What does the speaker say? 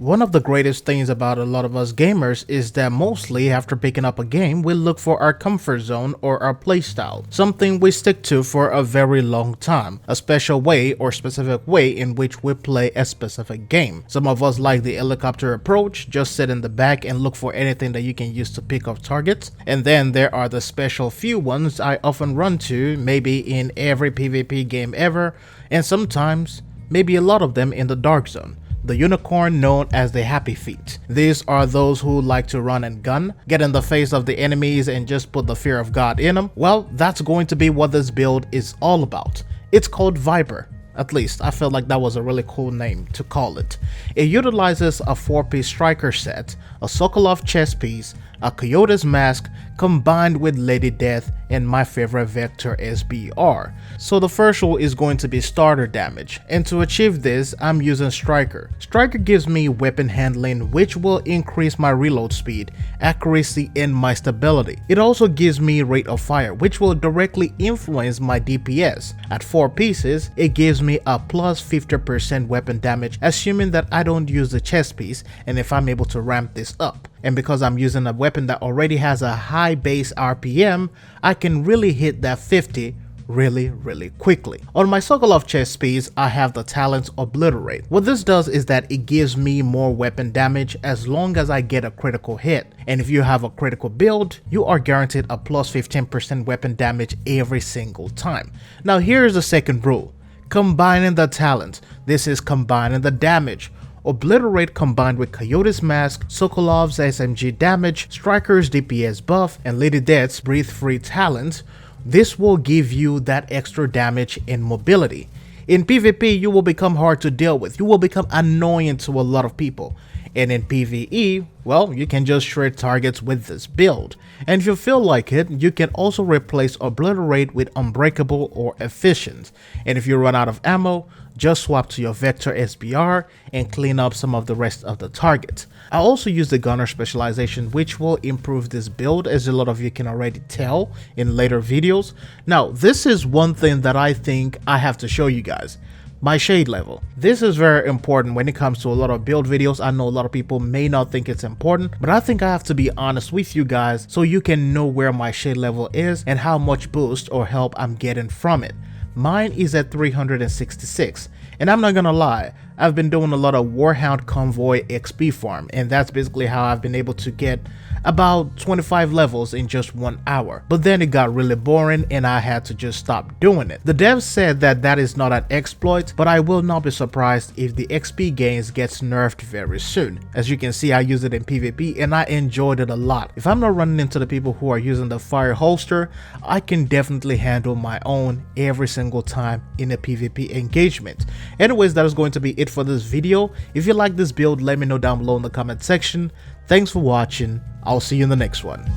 One of the greatest things about a lot of us gamers is that mostly after picking up a game, we look for our comfort zone or our playstyle, something we stick to for a very long time, a special way or specific way in which we play a specific game. Some of us like the helicopter approach, just sit in the back and look for anything that you can use to pick up targets. And then there are the special few ones I often run to, maybe in every PvP game ever, and sometimes maybe a lot of them in the Dark Zone. The unicorn known as the happy feet. These are those who like to run and gun, get in the face of the enemies and just put the fear of God in them. Well, that's going to be what this build is all about. It's called Viper. At least, I felt like that was a really cool name to call it. It utilizes a 4-piece striker set, a Sokolov chest piece, a Coyote's mask, combined with Lady Death and my favorite Vector SBR. So the first rule is going to be starter damage, and to achieve this, I'm using Striker. Striker gives me weapon handling, which will increase my reload speed, accuracy, and my stability. It also gives me rate of fire, which will directly influence my DPS. At 4 pieces, it gives me a plus 50% weapon damage, assuming that I don't use the chest piece and if I'm able to ramp this up. And because I'm using a weapon that already has a high base RPM, I can really hit that 50 really quickly. On my Sokolov chest piece, I have the talent Obliterate. What this does is that it gives me more weapon damage as long as I get a critical hit. And if you have a critical build, you are guaranteed a plus 15% weapon damage every single time. Now here's the second rule. Combining the talent. This is combining the damage. Obliterate combined with Coyote's mask, Sokolov's SMG damage, Striker's DPS buff, and Lady Death's breathe free talent. This will give you that extra damage and mobility. In PvP, you will become hard to deal with. You will become annoying to a lot of people. And in PvE, well, you can just shred targets with this build. And if you feel like it, you can also replace Obliterate with Unbreakable or Efficient. And if you run out of ammo, just swap to your Vector SBR and clean up some of the rest of the targets. I also use the Gunner specialization, which will improve this build, as a lot of you can already tell in later videos. Now, this is one thing that I think I have to show you guys. My shade level. This is very important when it comes to a lot of build videos. I know a lot of people may not think it's important, but I think I have to be honest with you guys so you can know where my shade level is and how much boost or help I'm getting from it. Mine is at 366, and I'm not gonna lie, I've been doing a lot of Warhound Convoy XP farm, and that's basically how I've been able to get about 25 levels in just 1 hour. But then it got really boring and I had to just stop doing it. The devs said that that is not an exploit, but I will not be surprised if the XP gains gets nerfed very soon. As you can see, I use it in PvP and I enjoyed it a lot. If I'm not running into the people who are using the fire holster, I can definitely handle my own every single time in a PvP engagement. Anyways, that is going to be it for this video. If you like this build, let me know down below in the comment section. Thanks for watching. I'll see you in the next one.